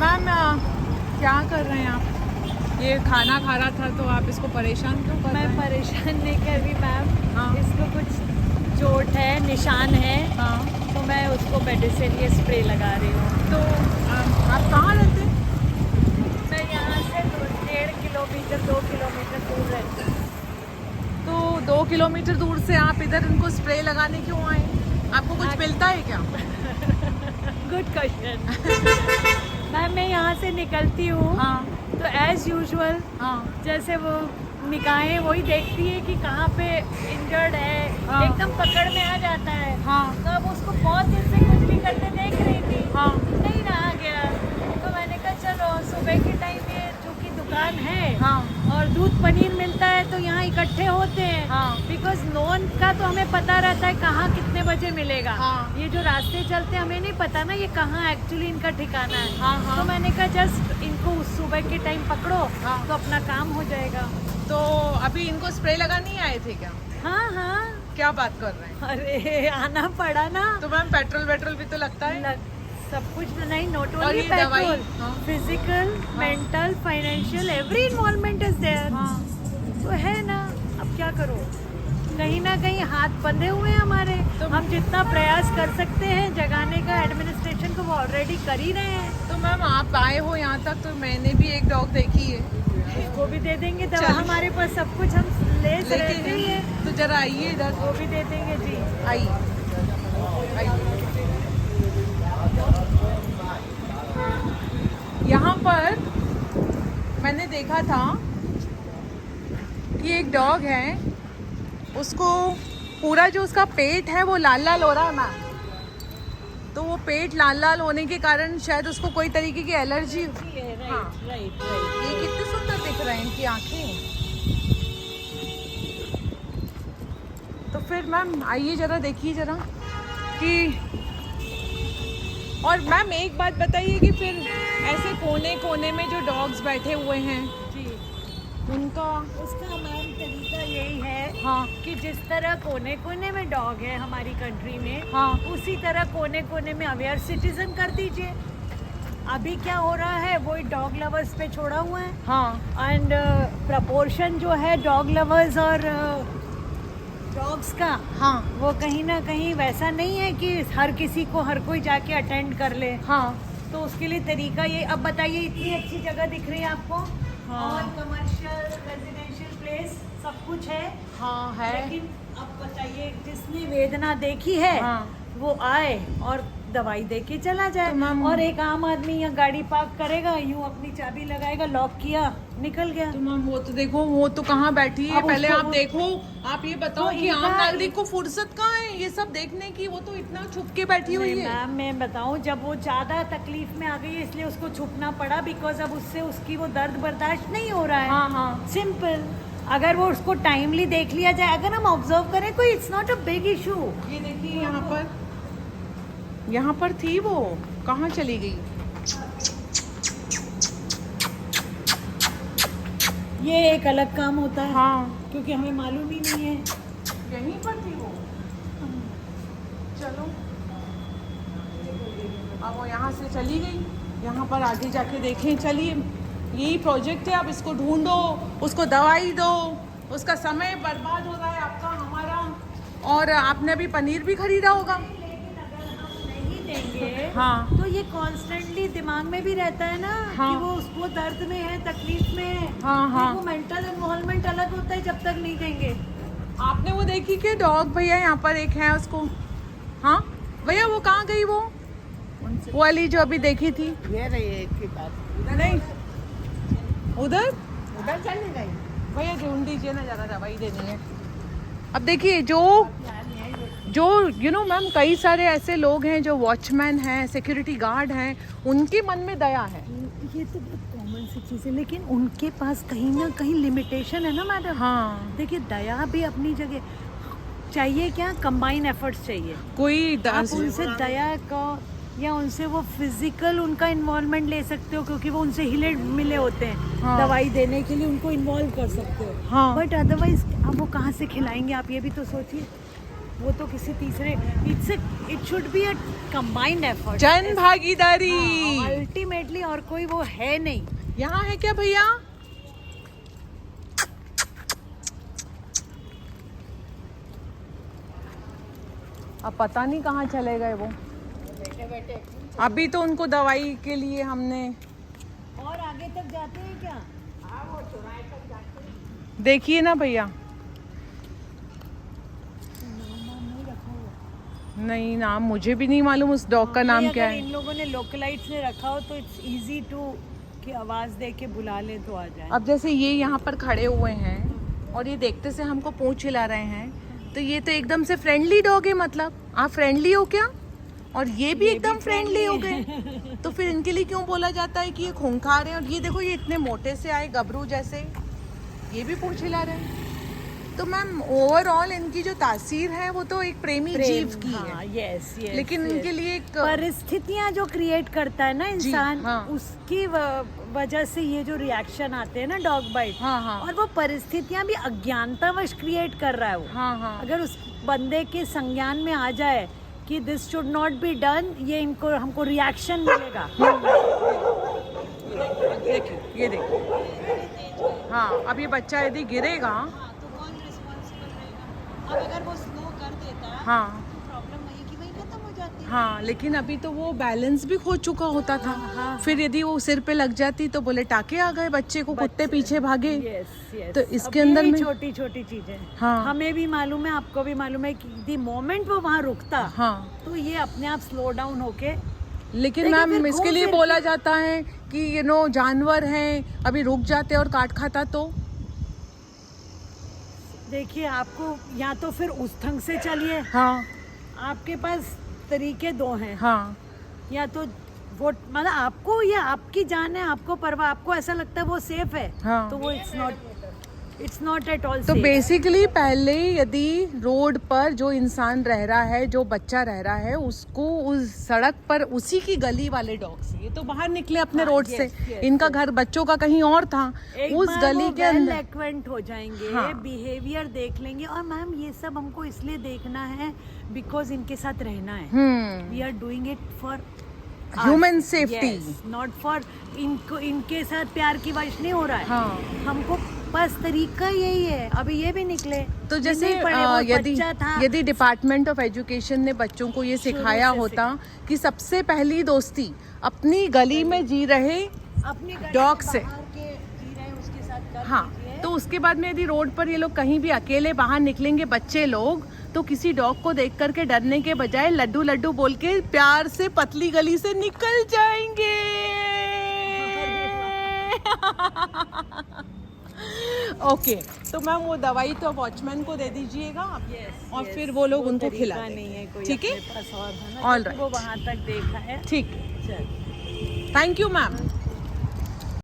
Ma'am क्या कर रहे हैं आप? ये खाना खा रहा था तो आप इसको परेशान क्यों कर रहे मैं हैं? परेशान नहीं कर रही मैम। हाँ। इसको कुछ चोट है, निशान है, हाँ, तो मैं उसको मेडिसिन ये स्प्रे लगा रही हूँ। तो आप कहाँ रहते हैं? मैं यहाँ से 1.5 किलोमीटर 2 किलोमीटर दूर रहती हूँ। तो 2 किलोमीटर दूर से आप इधर इनको स्प्रे लगाने क्यों आए? आपको कुछ मिलता है क्या? Good question. मैम मैं यहाँ से निकलती हूँ हाँ, तो एज यूजुअल हाँ, जैसे वो निगाहें वही देखती है कि कहाँ पे इंजर्ड है, हाँ। एकदम पकड़ में आ जाता है। हाँ, तो अब उसको बहुत दिन से कुछ भी करते देख रही थी, हाँ, नहीं रहा गया, तो मैंने कहा चलो सुबह के टाइम ये चूँकि दुकान है हाँ, और दूध पनीर मिलता है तो यहाँ इकट्ठे होते हैं। हाँ। बिकॉज नॉन का तो हमें पता रहता है कहाँ कितने बजे मिलेगा। हाँ। ये जो रास्ते चलते हैं हमें नहीं पता ना ये कहाँ एक्चुअली इनका ठिकाना है। हाँ, हाँ। तो मैंने कहा जस्ट इनको उस सुबह के टाइम पकड़ो हाँ। तो अपना काम हो जाएगा। तो अभी इनको स्प्रे लगाने आए थे क्या? हाँ हाँ, क्या बात कर रहे हैं? अरे आना पड़ा ना। तो मैम पेट्रोल भी तो लगता है। सब कुछ नहीं, नॉट और ओनली ये दवाई? पेट्रोल, हाँ। Physical, mental, financial, every involvement is there. हाँ। तो है ना, अब क्या करो, कहीं ना कहीं हाथ बंधे हुए हैं हमारे। तो हम जितना प्रयास कर सकते हैं जगाने का एडमिनिस्ट्रेशन को वो ऑलरेडी कर ही रहे हैं। तो मैम आप आए हो यहाँ तक तो मैंने भी एक डॉग देखी है। वो भी दे देंगे दवा, चलिए। हमारे पास सब कुछ हम ले रहते ही है, तो जरा आइए इधर। वो भी दे देंगे जी। आइए, आइए। यहाँ पर मैंने देखा था कि एक डॉग है, उसको पूरा जो उसका पेट है वो लाल लाल हो रहा है मैम। तो वो पेट लाल लाल होने के कारण शायद उसको कोई तरीके की एलर्जी। हाँ। राइट। ये कितने सुंदर दिख रहे हैं इनकी आंखें। तो फिर मैम आइए जरा देखिए जरा कि, और मैम एक बात बताइए कि फिर ऐसे कोने कोने में जो डॉग्स बैठे हुए हैं जी, उनका। उसका मैम तरीका यही है हाँ, कि जिस तरह कोने कोने में डॉग है हमारी कंट्री में, हाँ, उसी तरह कोने कोने में अवेयर सिटीजन कर दीजिए। अभी क्या हो रहा है, वो डॉग लवर्स पे छोड़ा हुआ है हाँ, एंड प्रपोर्शन जो है डॉग लवर्स और डॉग्स का, हाँ, वो कहीं ना कहीं वैसा नहीं है कि हर किसी को हर कोई जाके अटेंड कर ले। हाँ, तो उसके लिए तरीका ये, अब बताइए इतनी अच्छी जगह दिख रही है आपको, हाँ। और कमर्शियल रेजिडेंशियल प्लेस सब कुछ है, हाँ है। लेकिन अब बताइए जिसने वेदना देखी है हाँ। वो आए और दवाई दे के चला जाए। तो मैम- और एक आम आदमी यहाँ गाड़ी पार्क करेगा, यूं अपनी चाबी लगाएगा, लॉक किया, निकल गया। तो मैम वो तो देखो, वो तो कहाँ बैठी है, अब पहले उसको आप वो- देखो। आप ये बताओ तो कि आम इधर- नागरिक को फुर्सत कहाँ है ये सब देखने की? वो तो इतना छुप के बैठी हुई नहीं, है। मैम मैं बताऊं, जब वो ज़्यादा तकलीफ में आ गई है इसलिए उसको छुपना पड़ा, बिकॉज अब उससे उसकी वो दर्द बर्दाश्त नहीं हो रहा है। हाँ, हाँ। सिंपल। अगर वो उसको टाइमली देख लिया जाए, अगर हम ऑब्जर्व करें, कोई it's not a big issue. ये देखिए यहाँ पर थी, वो कहाँ चली गई? ये एक अलग काम होता है। हाँ, क्योंकि हमें मालूम ही नहीं है। यहीं पर थी वो। चलो, अब वो यहाँ से चली गई। यहाँ पर आगे जाके देखें। चलिए, यही प्रोजेक्ट है, अब इसको ढूंढो, उसको दवाई दो। उसका समय बर्बाद हो रहा है आपका, हमारा। और आपने अभी पनीर भी खरीदा होगा। लेकिन अगर हम नहीं देंगे हाँ। तो ये कॉन्स्टेंटली दिमाग में भी रहता है ना। हाँ। कि वो उसको दर्द में है, तकलीफ में है। हाँ, हाँ। वो मेंटल इन्वॉल्वमेंट अलग होता है जब तक नहीं देंगे। आपने वो देखी कि डॉग भैया यहाँ पर एक है, उसको। हाँ भैया, वो कहाँ गई? वो वाली जो अभी देखी थी। ये रही है इसके पास। नहीं, उधर उधर चली गई। भैया ढूंढ दीजिए ना, ज़्यादा दवाई देनी है। अब देखिए, जो यू नो मैम, कई सारे ऐसे लोग हैं जो वॉचमैन हैं, सिक्योरिटी गार्ड हैं, उनके मन में दया है। ये तो बहुत कॉमन सी चीज़ है, लेकिन उनके पास कहीं ना कहीं लिमिटेशन है ना मैडम। हाँ, देखिए, दया भी अपनी जगह चाहिए, क्या कंबाइन एफर्ट्स चाहिए। कोई आप उनसे दया का या उनसे वो फिजिकल उनका इन्वॉल्वमेंट ले सकते हो, क्योंकि वो उनसे हिले मिले होते हैं। हाँ। दवाई देने के लिए उनको इन्वॉल्व कर सकते हो। हाँ। बट अदरवाइज अब वो कहाँ से खिलाएंगे, आप ये भी तो सोचिए। वो तो किसी तीसरे, it should be a combined effort, जन भागीदारी। अल्टीमेटली, और कोई वो है नहीं। यहाँ है क्या भैया? अब पता नहीं कहाँ चले गए वो। अभी तो उनको दवाई के लिए हमने, और आगे तक जाते हैं क्या? देखिए ना भैया, नहीं रखा हुआ। नहीं नाम मुझे भी नहीं मालूम उस डॉग का नाम क्या अगर है। इन लोगों ने लोकलाइट्स ने रखा हो तो इट्स इजी टू कि आवाज दे के बुला ले तो आ जाए। अब जैसे ये यहाँ पर खड़े हुए हैं और ये देखते से हमको पूंछ हिला रहे हैं, तो ये तो एकदम से फ्रेंडली डॉग है। मतलब आप फ्रेंडली हो क्या? और ये भी एकदम फ्रेंडली हो गए। तो फिर इनके लिए क्यों बोला जाता है कि ये खूंखार हैं? और ये देखो, ये इतने मोटे से आए गबरू जैसे, ये भी पूंछ हिला रहे हैं। तो मैम ओवरऑल इनकी जो तासीर है वो तो एक प्रेमी जीव की है। Yes yes. लेकिन इनके लिए एक परिस्थितियां जो क्रिएट करता है ना इंसान, हाँ। उसकी वजह से ये जो रिएक्शन आते हैं ना डॉग बाइट, हाँ हाँ और वो परिस्थितियां भी अज्ञानतावश क्रिएट कर रहा है वो। हाँ हाँ अगर उस बंदे के संज्ञान में आ जाए कि this should not be done, ये इनको हमको रिएक्शन मिलेगा। देखिए, ये देखिए, हाँ अब ये बच्चा यदि गिरेगा, तो कौन रिस्पॉन्सिबल रहेगा? अब अगर वो स्लो कर देता है हाँ तो प्रॉब्लम वही की वही खत्म हो जाती है। हाँ, लेकिन अभी तो वो बैलेंस भी खो चुका होता था। हाँ। फिर यदि वो सिर पे लग जाती तो बोले टाके आ गए, बच्चे को कुत्ते पीछे भागे। Yes yes. तो इसके अंदर में छोटी छोटी चीजें, हाँ। हमें भी मालूम है, आपको भी मालूम है कि द मोमेंट वो वहाँ रुकता, हाँ, तो ये अपने आप स्लो डाउन होके। लेकिन देखिए, मैम फिर इसके घूम लिए फिर बोला जाता है कि जानवर हैं, अभी रुक जाते और काट खाता तो। देखिए, आपको या तो फिर उस ढंग से चलिए, हाँ आपके पास तरीके दो हैं। हाँ या तो वो मतलब आपको, ये आपकी जान है, आपको परवाह, आपको ऐसा लगता है वो सेफ है, हाँ। तो वो इट्स नॉट एट ऑल तो सेफ। बेसिकली पहले यदि रोड पर जो इंसान रह रहा है, जो बच्चा रह रहा है, उसको उस सड़क पर उसी की गली वाले डॉग से, ये तो बाहर निकले अपने रोड से, इनका घर बच्चों का कहीं और था, उस गली के अंदर एक्वेंट हो जाएंगे, हाँ। बिहेवियर देख लेंगे। और मैम ये सब हमको इसलिए देखना है बिकॉज इनके साथ रहना है। We are doing it for human safety, not for इनको, इनके साथ प्यार की वश नहीं हो रहा है। हाँ। हमको बस तरीका यही है। अभी ये भी निकले तो जैसे नहीं पढ़े, वो बच्चा था। यदि डिपार्टमेंट ऑफ एजुकेशन ने बच्चों को ये सिखाया होता कि सबसे पहली दोस्ती अपनी गली में जी रहे अपनी डॉग से, बाहर के जी रहे हैं, उसके साथ कर हाँ, लीजिए। तो उसके बाद में यदि रोड पर ये लोग कहीं भी अकेले बाहर निकलेंगे, बच्चे लोग, तो किसी डॉग को देख करके डरने के बजाय लड्डू लड्डू बोल के प्यार से पतली गली से निकल जाएंगे। ओके, तो मैम वो दवाई तो वॉचमैन को दे दीजिएगा आप, और फिर वो लोग उनको खिला देंगे। नहीं है कोई ठीक है? अपने पास और है ना, All क्योंकि वो वहाँ तक देखा है। ठीक, चल। Thank you ma'am.